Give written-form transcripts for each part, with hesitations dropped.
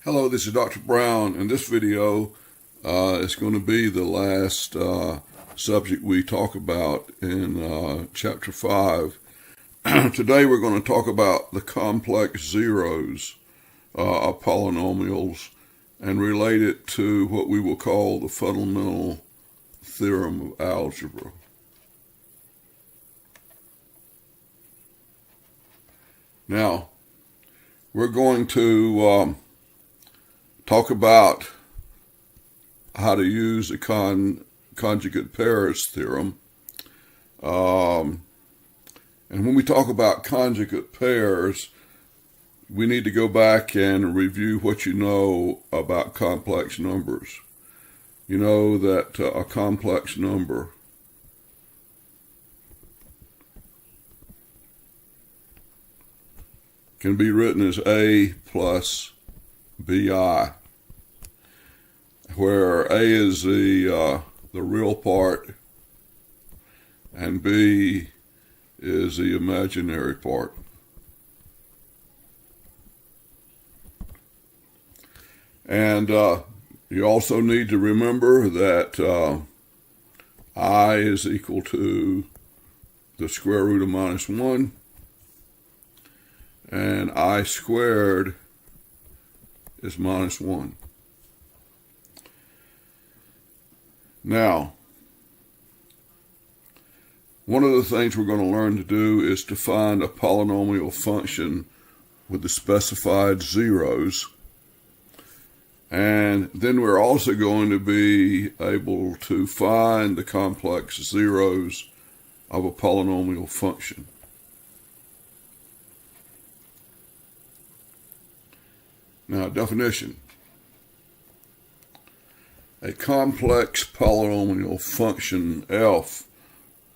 Hello, this is Dr. Brown, and this video is going to be the last subject we talk about in Chapter 5. Today we're going to talk about the complex zeros of polynomials and relate it to what we will call the fundamental theorem of algebra. Now, we're going to talk about how to use the conjugate pairs theorem. And when we talk about conjugate pairs, we need to go back and review what you know about complex numbers. You know that a complex number can be written as A plus BI, where A is the real part and B is the imaginary part. And you also need to remember that I is equal to the square root of minus 1, and I squared is minus 1. Now, one of the things we're going to learn to do is to find a polynomial function with the specified zeros. And then we're also going to be able to find the complex zeros of a polynomial function. Now, definition. A complex polynomial function f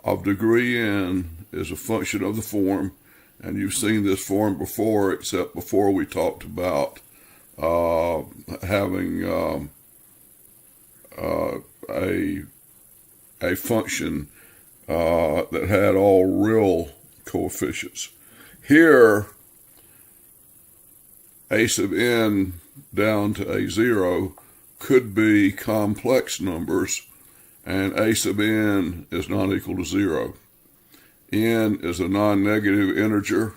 of degree n is a function of the form, and you've seen this form before, except before we talked about having a function that had all real coefficients. Here, a sub n down to a0 could be complex numbers, and a sub n is not equal to 0. N is a non-negative integer,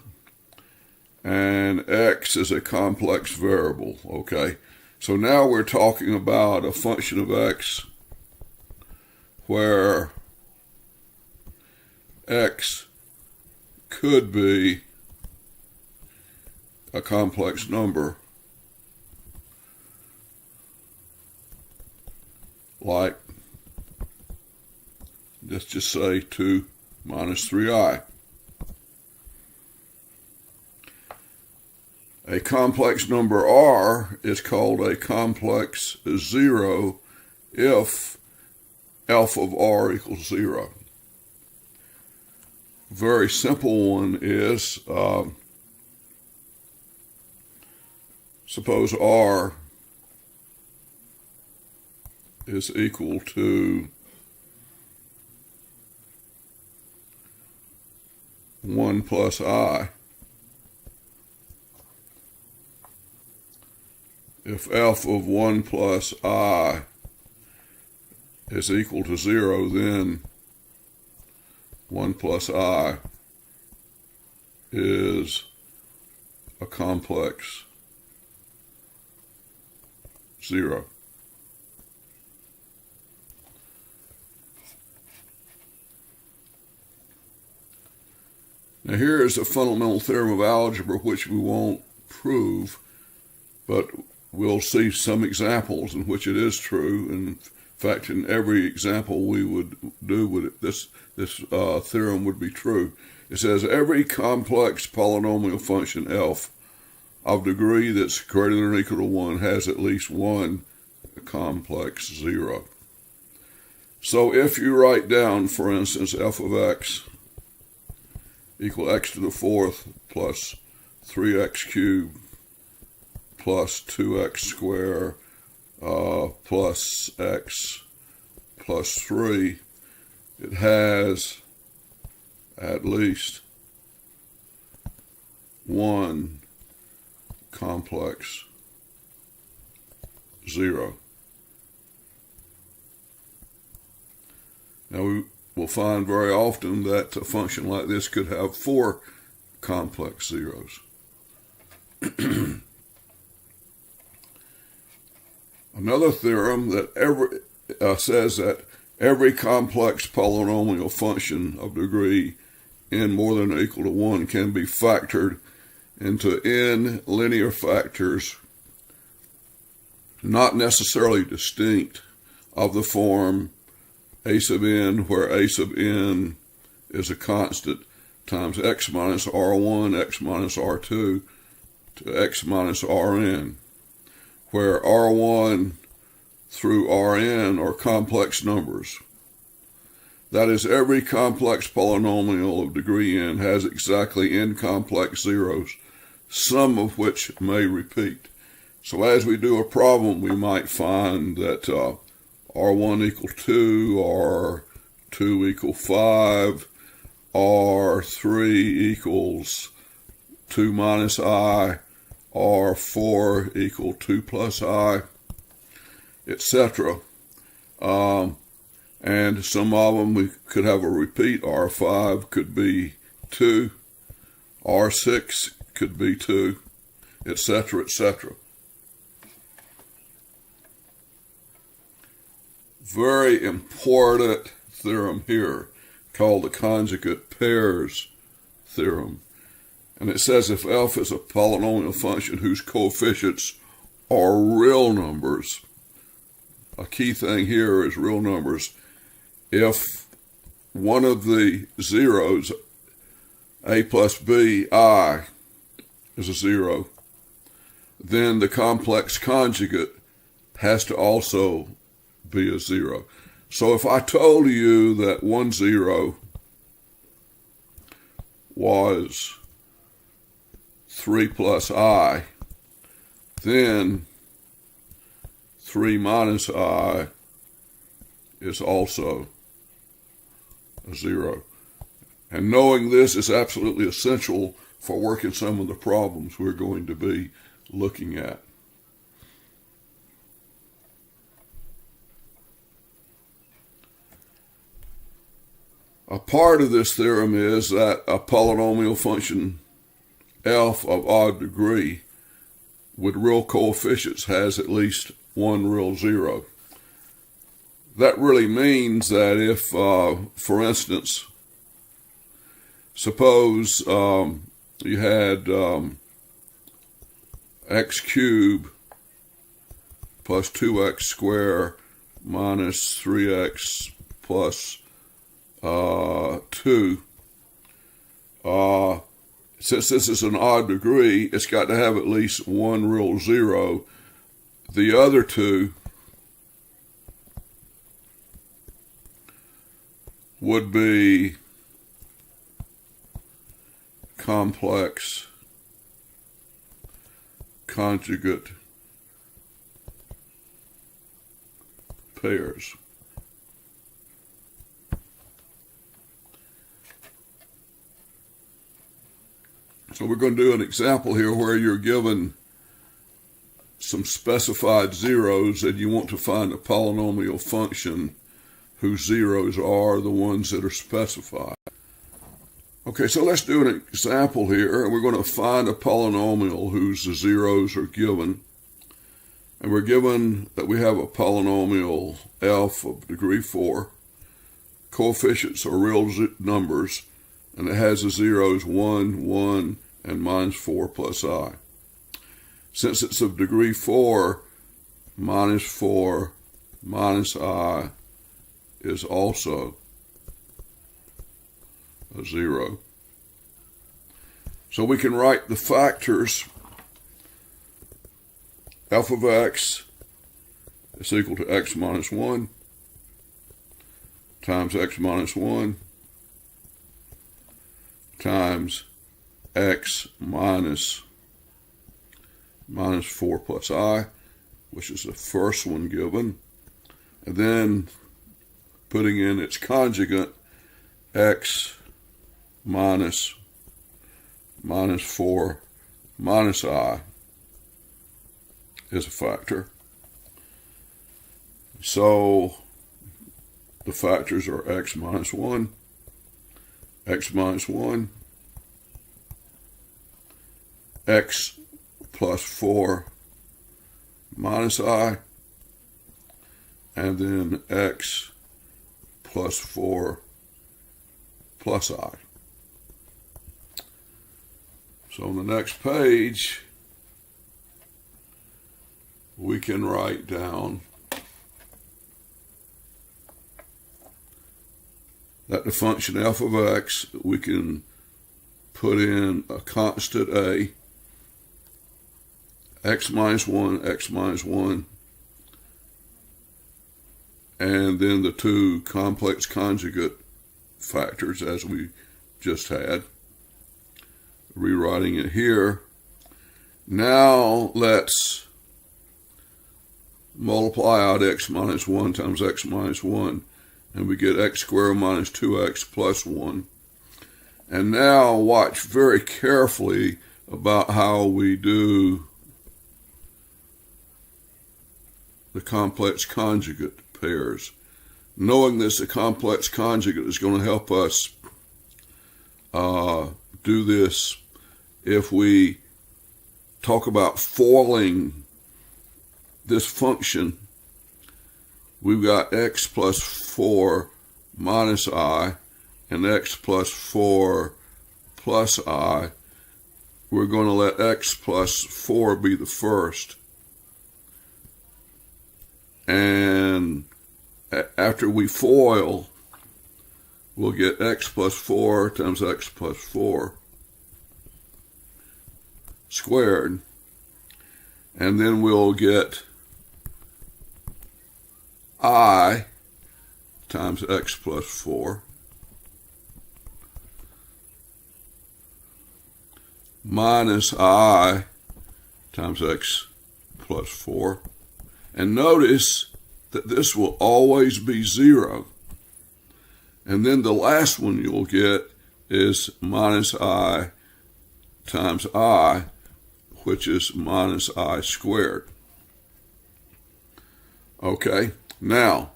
and x is a complex variable, okay? So now we're talking about a function of x where x could be a complex number, like, let's just say 2 minus 3i. A complex number r is called a complex zero if f of r equals 0. Very simple one is, suppose r is equal to 1 plus I. If f of 1 plus I is equal to 0, then 1 plus I is a complex 0. Now here is a fundamental theorem of algebra which we won't prove, but we'll see some examples in which it is true. In fact, in every example we would do with it, this theorem would be true. It says every complex polynomial function f of degree that's greater than or equal to 1 has at least one complex 0. So if you write down, for instance, f of x equal x to the 4th plus 3x cubed plus 2x squared plus x plus 3, it has at least one complex 0. Now we will find very often that a function like this could have 4 complex zeros. Another theorem that says that every complex polynomial function of degree n more than or equal to 1 can be factored into n linear factors not necessarily distinct of the form a sub n, where a sub n is a constant, times x minus r1, x minus r2, to x minus rn, where r1 through rn are complex numbers. That is, every complex polynomial of degree n has exactly n complex zeros, some of which may repeat. So as we do a problem, we might find that r1 equal 2, r2 equal 5, r3 equals 2 minus I, r4 equal 2 plus I, etc. And some of them we could have a repeat. R5 could be 2, R6 could be 2, etc., etc. Very important theorem here, called the conjugate pairs theorem. And it says if f is a polynomial function whose coefficients are real numbers, a key thing here is real numbers. If one of the zeros, a plus b, I, is a 0, then the complex conjugate has to also be a 0. So if I told you that 1 0 was 3 plus I, then 3 minus I is also a 0. And knowing this is absolutely essential for working some of the problems we're going to be looking at. A part of this theorem is that a polynomial function f of odd degree with real coefficients has at least one real 0. That really means that if, for instance, suppose you had x cubed plus 2x squared minus 3x plus 2. Since this is an odd degree, it's got to have at least one real 0. The other two would be complex conjugate pairs. So we're going to do an example here where you're given some specified zeros and you want to find a polynomial function whose zeros are the ones that are specified. Okay, so let's do an example here, and we're going to find a polynomial whose zeros are given. And we're given that we have a polynomial f of degree 4. Coefficients are real numbers, and it has the zeros 1, 1, and minus 4 plus I. Since it's of degree 4, minus 4 minus I is also a 0. So we can write the factors. F of x is equal to x minus 1 times x minus 1 times x minus 4 plus I, which is the first one given, and then putting in its conjugate, x minus 4 minus I is a factor. So the factors are x minus 1, x minus 1, x plus 4 minus I, and then x plus 4 plus I. So on the next page, we can write down that the function f of x, we can put in a constant a, x minus 1, and then the two complex conjugate factors as we just had. Rewriting it here. Now let's multiply out x minus 1 times x minus 1, and we get x squared minus 2x plus 1. And now watch very carefully about how we do the complex conjugate pairs. Knowing this, the complex conjugate is going to help us do this if we talk about foiling this function. We've got x plus 4 minus I and x plus 4 plus I. We're going to let x plus 4 be the first. And after we FOIL, we'll get x plus 4 times x plus 4 squared. And then we'll get I times x plus 4 minus I times x plus 4. And notice that this will always be 0. And then the last one you'll get is minus I times I, which is minus I squared. Okay, now,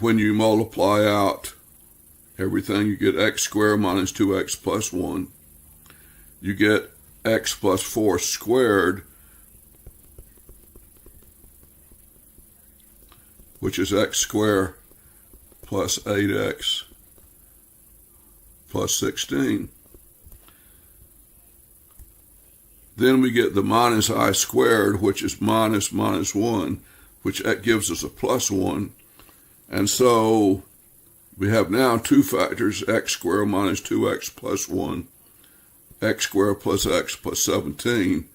when you multiply out everything, you get x squared minus 2x plus 1. You get x plus 4 squared, which is x squared plus 8x plus 16. Then we get the minus I squared, which is minus 1, which gives us a plus 1. And so we have now two factors, x squared minus 2x plus 1, x squared plus x plus 17.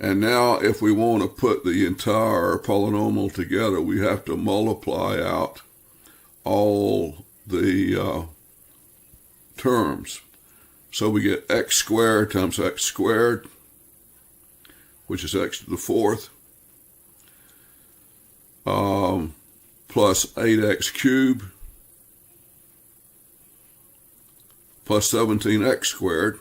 And now if we want to put the entire polynomial together, we have to multiply out all the terms. So we get x squared times x squared, which is x to the 4th, plus 8x cubed, plus 17x squared.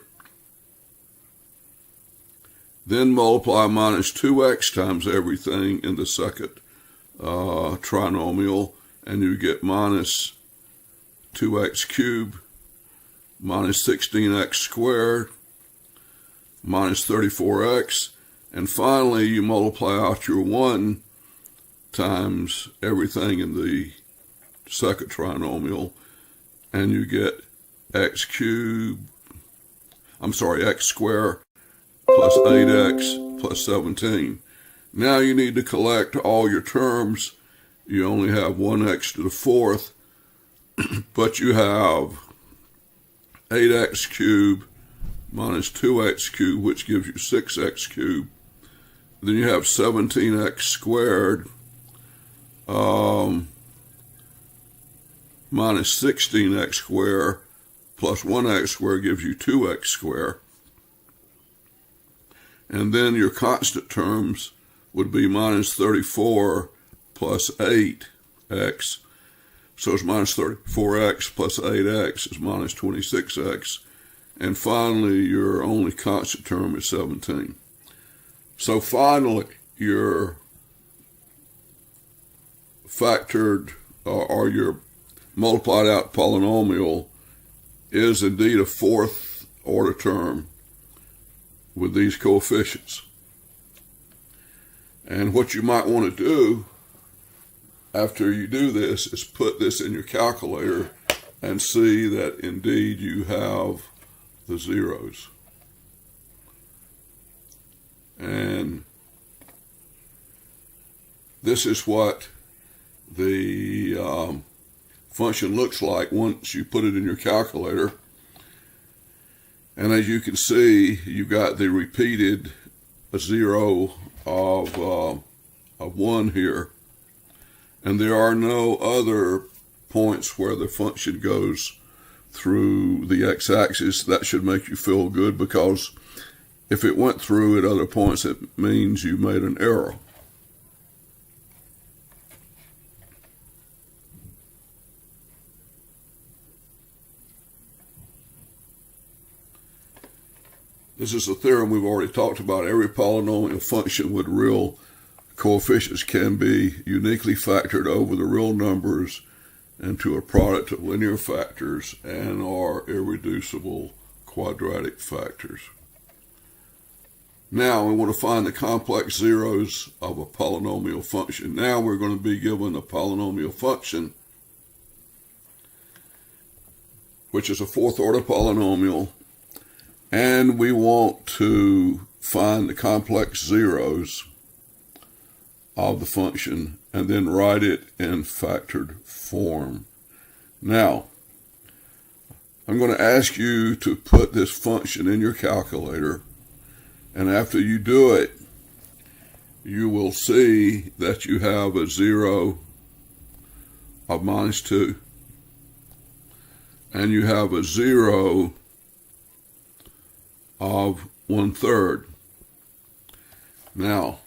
Then multiply minus 2x times everything in the second trinomial, and you get minus 2x cubed, minus 16x squared, minus 34x, and finally you multiply out your 1 times everything in the second trinomial, and you get x squared plus 8x plus 17. Now you need to collect all your terms. You only have 1x to the 4th, but you have 8x cubed minus 2x cubed, which gives you 6x cubed. Then you have 17x squared minus 16x squared plus 1x squared gives you 2x squared. And then your constant terms would be minus 34 plus 8x. So it's minus 34x plus 8x is minus 26x. And finally, your only constant term is 17. So finally, your factored or your multiplied out polynomial is indeed a fourth order term with these coefficients. And what you might want to do after you do this is put this in your calculator and see that indeed you have the zeros. And this is what the function looks like once you put it in your calculator. And as you can see, you got the repeated zero of 1 here. And there are no other points where the function goes through the x-axis. That should make you feel good, because if it went through at other points, it means you made an error. This is a theorem we've already talked about. Every polynomial function with real coefficients can be uniquely factored over the real numbers into a product of linear factors and are irreducible quadratic factors. Now we want to find the complex zeros of a polynomial function. Now we're going to be given a polynomial function, which is a fourth order polynomial, and we want to find the complex zeros of the function and then write it in factored form. Now, I'm going to ask you to put this function in your calculator, and after you do it, you will see that you have a zero of minus 2, and you have a zero of 1/3. Now,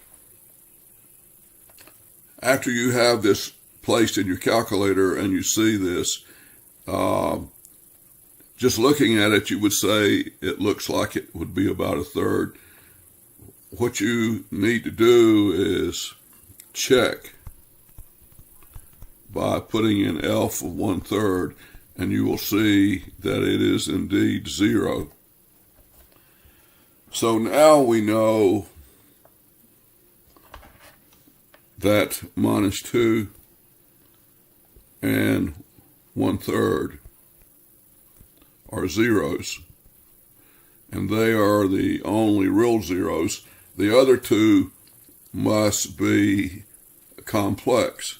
after you have this placed in your calculator and you see this, just looking at it, you would say it looks like it would be about 1/3. What you need to do is check by putting in F of 1/3, and you will see that it is indeed 0. So now we know that minus 2 and 1/3 are zeros, and they are the only real zeros. The other two must be complex.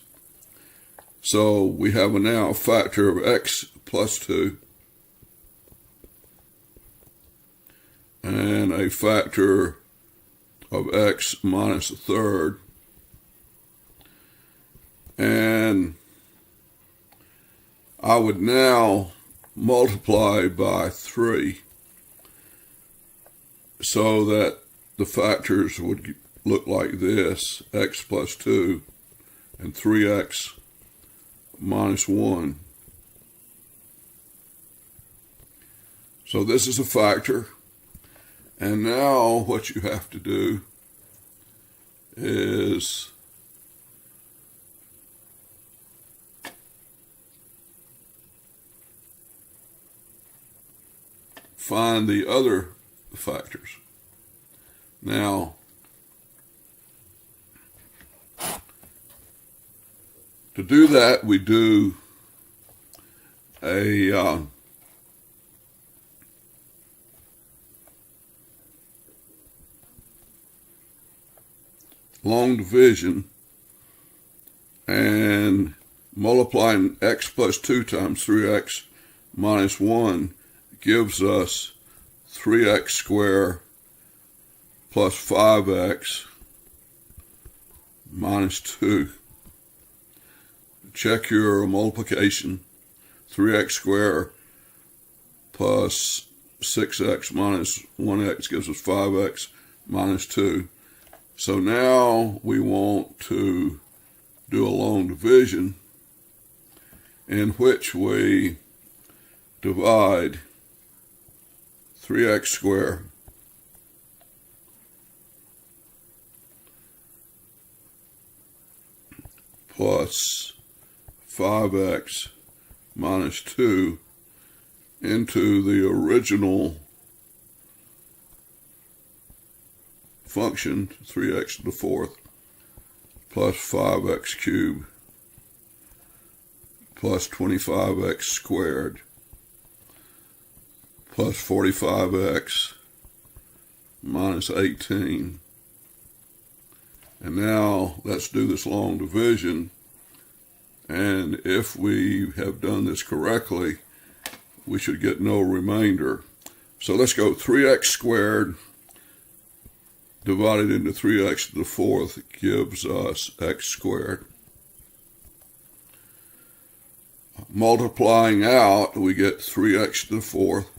So we have now a factor of x plus 2 and a factor of x minus 1/3. And I would now multiply by 3 so that the factors would look like this: x plus 2 and 3x minus 1. So this is a factor. And now what you have to do is find the other factors. Now, to do that, we do a long division, and multiplying x plus 2 times 3x minus 1 gives us 3x squared plus 5x minus 2. Check your multiplication. 3x squared plus 6x minus 1x gives us 5x minus 2. So now we want to do a long division, in which we divide 3x squared plus 5x minus 2 into the original function, 3x to the fourth, plus 5x cubed plus 25x squared plus 45x minus 18. And now let's do this long division. And if we have done this correctly, we should get no remainder. So let's go 3x squared divided into 3x to the fourth gives us x squared. Multiplying out, we get 3x to the fourth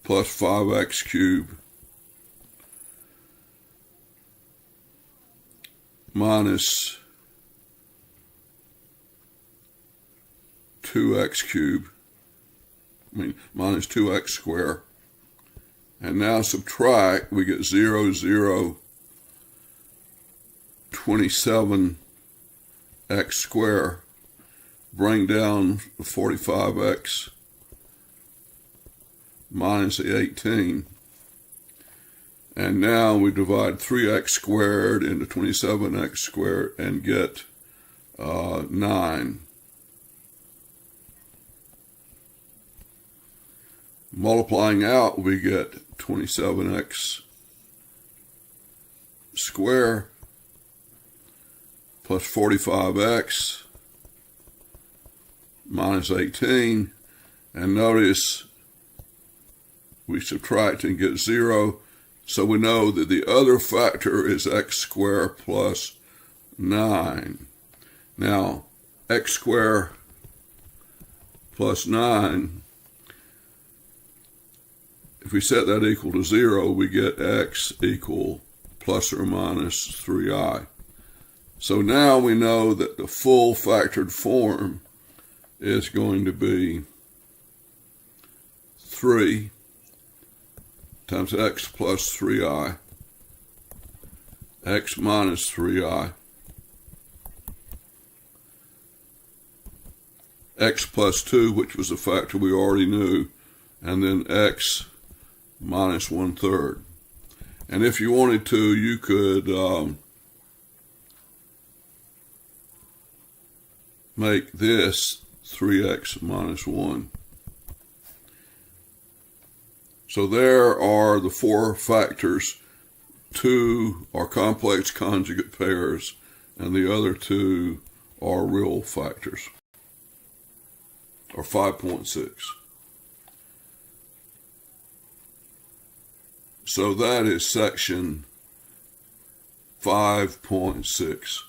plus 5x cubed minus 2x cubed, minus 2x squared. And now subtract, we get 0, 0, 27x squared. Bring down the 45x minus the 18. And now we divide 3x squared into 27x squared and get 9. Multiplying out, we get 27x squared plus 45x minus 18. And notice we subtract and get 0. So we know that the other factor is x squared plus 9. Now, x squared plus 9, if we set that equal to 0, we get x equal plus or minus 3i. So now we know that the full factored form is going to be 3 times x plus 3i, x minus 3i, x plus 2, which was a factor we already knew, and then x minus 1/3. And if you wanted to, you could make this 3x minus 1. So there are the four factors. 2 are complex conjugate pairs, and the other 2 are real factors, or 5.6. So that is section 5.6.